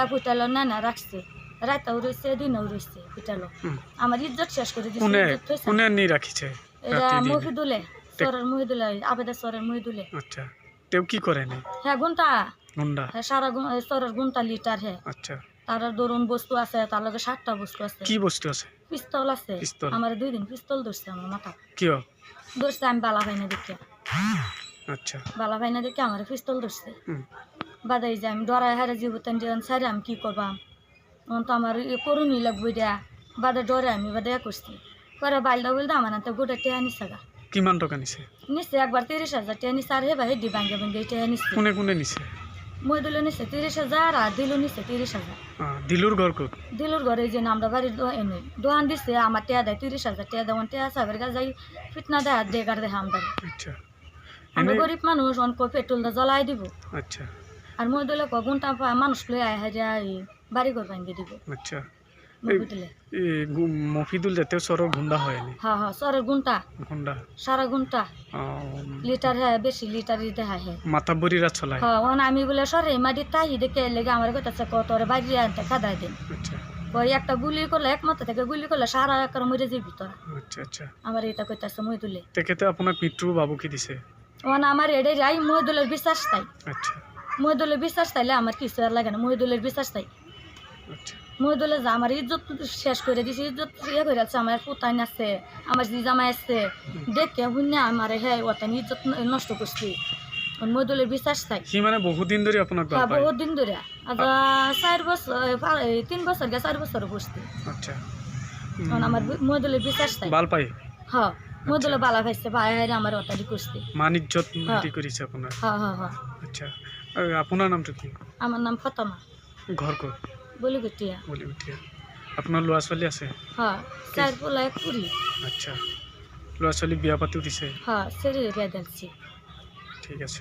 হ্যাঁ ফুটালো না না রাখছে রাতেও রয়েছে দিনেও রয়েছে ফুটালো আমার ইজ্জত শেষ করে দিচ্ছে ইজ্জত হয়েছে কোনে নি রাখিছে এটা রাতে দিনে মহিদুলে সরের মহিদুলে আবেদা সরের মহিদুলে আচ্ছা তেও কি করে নি হ্যাঁ গুন্টা গুন্ডা হ্যাঁ সারা সরের গুন্টা লিটার হ্যাঁ আচ্ছা তার ধরুন বস্তু আছে তার লগে 7টা বস্তু আছে কি বস্তু আছে পিস্তল আছে পিস্তল আমার 2 দিন পিস্তল ধরছে আমার মাথা কিও ধরছে আমি বালা ভাই না দেখে আচ্ছা বালা ভাই না দেখে আমার পিস্তল ধরছে হুম, বাদাই যে আমি ডরাই হারে জীবতান জীবন সারি আমি কি করবাম তখন তো আমার করুনি লাগবো দেয়া বাদে ডরে আমি বাদে করছি পরে বাইলদা বলতে আমার হাতে গোটা টেয়া নিছে গা কিমান টাকা নিছে নিচ্ছে একবার 30,000 টেয়া নিছে আর হে ভাই হেডি ভাঙ্গে ভাঙ্গে টেয়া নিচ্ছে কোনে কোনে নিছে মই দিলে নিচ্ছে 30,000 আর দিলু নিচ্ছে 30,000 দিলুর ঘর কোত দিলুর ঘরে যে আমরা বাড়ির এনে দোকান দিচ্ছে আমার টেয়া দেয় 30,000 টেয়া দেওয়ান টেয়া সাবের গা যাই ফিটনা দেয় দেগার দেয় আমদার আচ্ছা আমরা গরিব মানুষ অনক পেট্রোল দা জ্বলাই দিব আচ্ছা আর মই দিলে কগুনটা মানুষ লই আয় হাজার বাড়ি ঘর ভাঙ্গে দিব আচ্ছা মই দিলে মফিদুল জাতীয় সর গুন্ডা হয়নি হ্যাঁ হ্যাঁ সরের গুণটা গুন্ডা সারা গুণটা লিটার হ্যাঁ বেশি লিটার দিতে হয় হ্যাঁ মাতাবরিরা চলায় হ্যাঁ আমি বলে সরে মাটি তাই দেখে লেগে আমার কথা কত বাইরে আনতে খাদাই দিন আচ্ছা ওই একটা গুলি করলে এক মাথা থেকে গুলি করলে সারা একবার মরে যাবি তোরা আচ্ছা আচ্ছা আমার এটা কইতাছে মই তুলে তেখেতে আপোনাক মৃত্যু বাবু কি দিছে আমার এডে যাই মহিদুলের বিশ্বাস তাই আচ্ছা মহিদুলের বিশ্বাস তাইলে আমার কিছু আর লাগে না মহিদুলের বিশ্বাস তাই আচ্ছা মহিদুলে যা আমার ইজ্জত শেষ করে দিছে ইজ্জত ইয়ে করে আছে আমার পুতাইন আছে আমার জি জামাই আছে দেখে শুনে আমার হ্যাঁ ওতানি ইজ্জত নষ্ট করছি মহিদুলের বিশ্বাস তাই সি মানে বহুদিন ধরে আপোনাক ভাল হ্যাঁ পায় বহুত দিন ধরে আজ 4 বছর 3 বছর 4 বছর বসতে আচ্ছা আমার মহিদুলের বিশ্বাস তাই ভাল পায় হ্যাঁ মহিদুলে বালা খাইছে ভাই আমার ওতানি করছে মানিজ্জত মাটি করিছে আপোনাৰ হ্যাঁ হ্যাঁ হ্যাঁ আচ্ছা আপোনাৰ নামটো কি আমার নাম ফতমা ঘৰ ক'ত বলি গটিয়া বলি উঠিয়া আপোনাৰ ল'ৰা ছোৱালী আছে হ্যাঁ 4 পোলা 1 কুড়ি আচ্ছা ল'ৰা ছোৱালী বিয়া পাতিও দিছে হ্যাঁ সেরে বিয়া দিচ্ছি ঠিক আছে